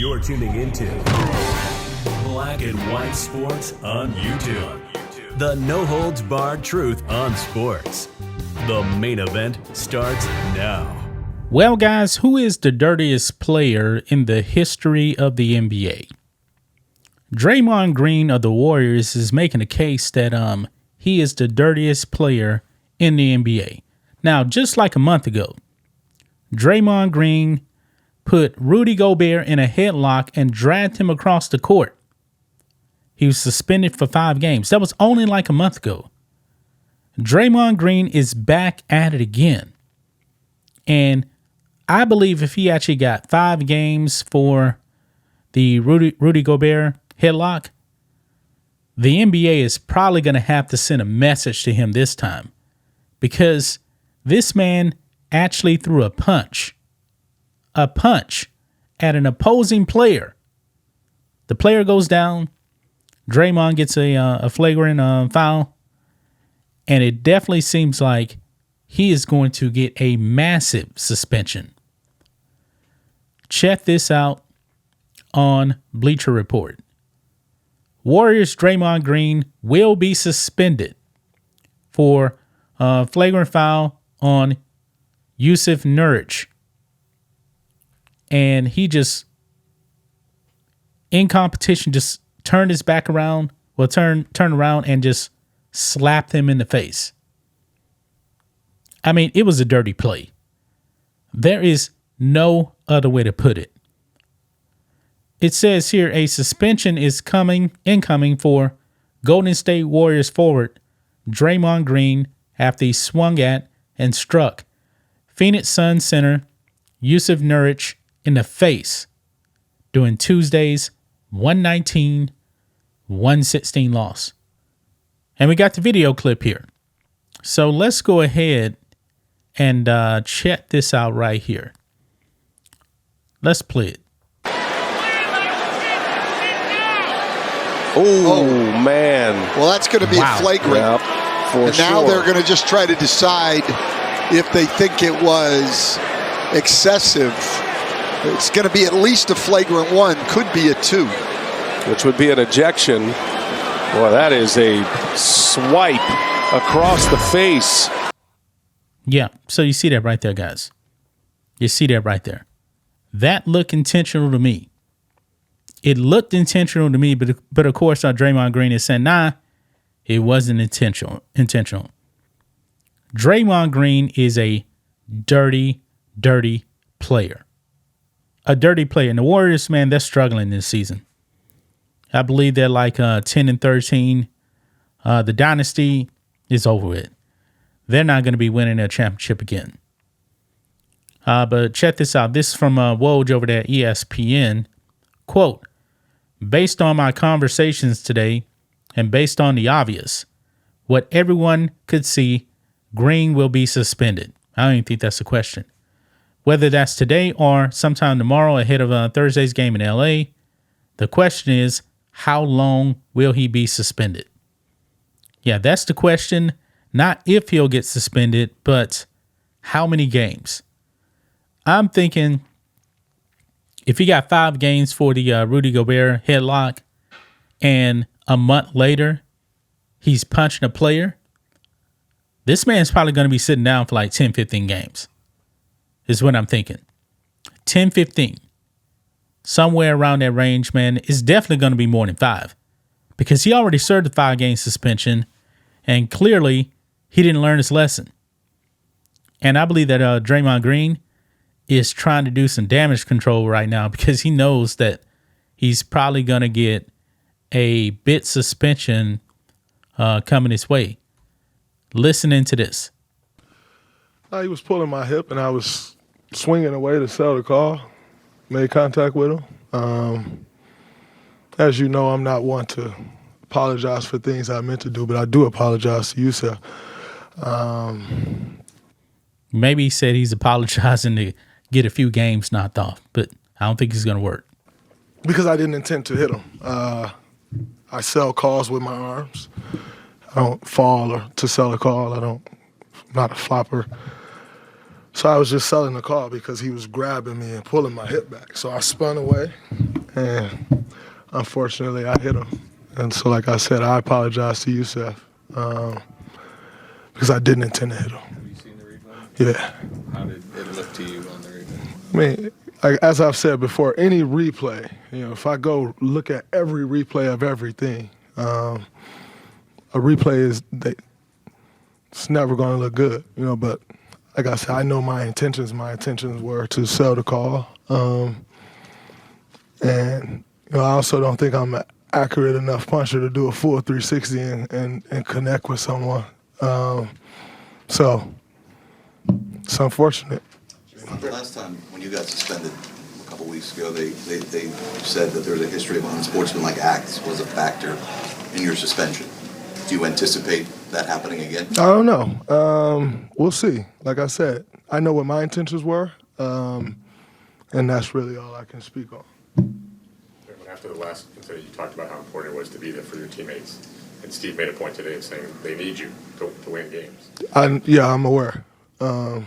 You're tuning into Black and White Sports on YouTube. The no-holds-barred truth on sports. The main event starts now. Well, guys, who is the dirtiest player in the history of the NBA? Draymond Green of the Warriors is making a case that he is the dirtiest player in the NBA. Now, just like a month ago, Draymond Green put Rudy Gobert in a headlock and dragged him across the court. He was suspended for 5 games. That was only like a month ago. Draymond Green is back at it again. And I believe if he actually got 5 games for the Rudy Gobert headlock, the NBA is probably going to have to send a message to him this time, because this man actually threw a punch at an opposing player. The player goes down. Draymond gets a flagrant foul, and it definitely seems like he is going to get a massive suspension. Check this out on Bleacher Report. Warriors Draymond Green will be suspended for flagrant foul on Yusuf Nurkic. And he just, in competition, just turned his back around, turned around and just slapped him in the face. I mean, it was a dirty play. There is no other way to put it. It says here a suspension is incoming for Golden State Warriors forward Draymond Green after he swung at and struck Phoenix Suns center Yusuf Nurkic in the face during Tuesday's 119-116 loss. And we got the video clip here. So let's go ahead and check this out right here. Let's play it. Oh, man. Well, that's going to be a flagrant. Yep, and now they're going to just try to decide if they think it was excessive. It's going to be at least a flagrant 1, could be a 2. Which would be an ejection. Boy, that is a swipe across the face. Yeah, so you see that right there, guys. You see that right there. That looked intentional to me. It looked intentional to me, but of course, Draymond Green is saying, nah, it wasn't intentional. Draymond Green is a dirty player. A dirty player. And the Warriors, man, they're struggling this season. I believe they're like 10-13. The dynasty is over with. They're not going to be winning a championship again. But check this out. This is from Woj over there at ESPN. Quote, based on my conversations today and based on the obvious, what everyone could see, Green will be suspended. I don't even think that's a question. Whether that's today or sometime tomorrow ahead of Thursday's game in LA, the question is, how long will he be suspended? Yeah, that's the question. Not if he'll get suspended, but how many games? I'm thinking if he got 5 games for the Rudy Gobert headlock and a month later he's punching a player, this man's probably going to be sitting down for like 10, 15 games. Is what I'm thinking. 10, 15. Somewhere around that range, man. It's definitely going to be more than 5. Because he already served a 5-game suspension. And clearly, he didn't learn his lesson. And I believe that Draymond Green is trying to do some damage control right now, because he knows that he's probably going to get a bit suspension coming his way. Listening to this. He was pulling my hip, and I was swinging away to sell the car. Made contact with him. As you know, I'm not one to apologize for things I meant to do, but I do apologize to you, sir. Maybe he said he's apologizing to get a few games knocked off, but I don't think it's going to work. Because I didn't intend to hit him. I sell cars with my arms. I don't fall or to sell a car. I'm not a flopper. So I was just selling the car because he was grabbing me and pulling my hip back. So I spun away, and unfortunately I hit him. And so, like I said, I apologize to Youssef because I didn't intend to hit him. Have you seen the replay? Yeah. How did it look to you on the replay? I mean, like, as I've said before, any replay, if I go look at every replay of everything, a replay it's never going to look good, but like I said, I know my intentions. My intentions were to sell the call. And I also don't think I'm an accurate enough puncher to do a full 360 and connect with someone. So it's unfortunate. Last time when you got suspended a couple weeks ago, they said that there was a history of unsportsmanlike acts was a factor in your suspension. Do you anticipate that happening again? I don't know. We'll see. Like I said, I know what my intentions were, and that's really all I can speak on. After the last incident, you talked about how important it was to be there for your teammates. And Steve made a point today of saying they need you to win games. I'm aware. And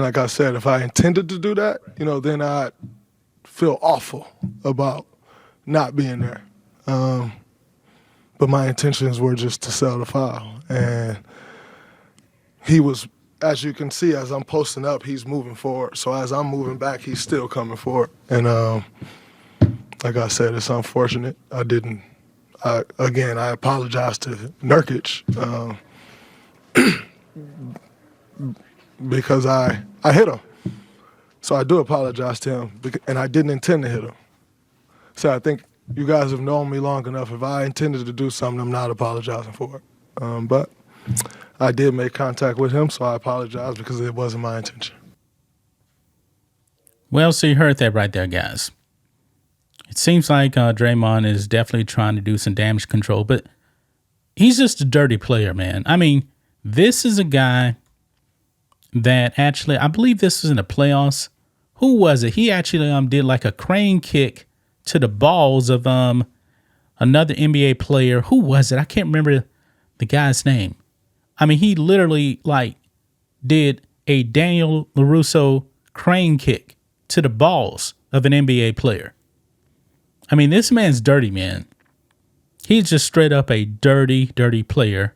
like I said, if I intended to do that, then I'd feel awful about not being there. But my intentions were just to sell the file. And he was, as you can see, as I'm posting up, he's moving forward. So as I'm moving back, he's still coming forward. And like I said, it's unfortunate. I apologize to Nurkic because I hit him. So I do apologize to him, and I didn't intend to hit him. So I think you guys have known me long enough. If I intended to do something, I'm not apologizing for it. But I did make contact with him, so I apologize because it wasn't my intention. Well, so you heard that right there, guys. It seems like Draymond is definitely trying to do some damage control, but he's just a dirty player, man. I mean, this is a guy that actually, I believe this was in the playoffs. Who was it? He actually did like a crane kick to the balls of another NBA player. Who was it? I can't remember the guy's name. I mean, he literally did a Daniel LaRusso crane kick to the balls of an NBA player. I mean, this man's dirty, man. He's just straight up a dirty, dirty player.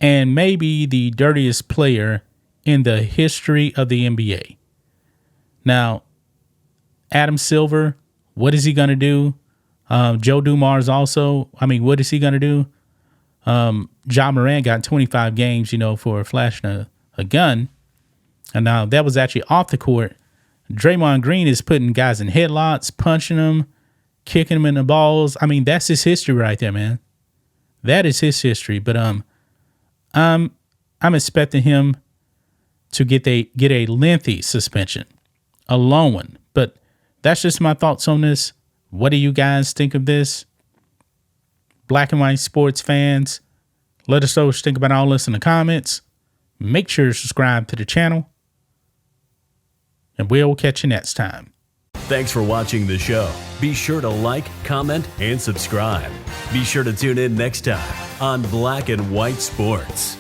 And maybe the dirtiest player in the history of the NBA. Now, Adam Silver, what is he going to do? Joe Dumars also. I mean, what is he going to do? Ja Morant got 25 games, for flashing a gun. And now that was actually off the court. Draymond Green is putting guys in headlocks, punching them, kicking them in the balls. I mean, that's his history right there, man. That is his history. But I'm expecting him to get a lengthy suspension, a long one. But that's just my thoughts on this. What do you guys think of this? Black and white sports fans, let us know what you think about all this in the comments. Make sure to subscribe to the channel. And we'll catch you next time. Thanks for watching the show. Be sure to like, comment, and subscribe. Be sure to tune in next time on Black and White Sports.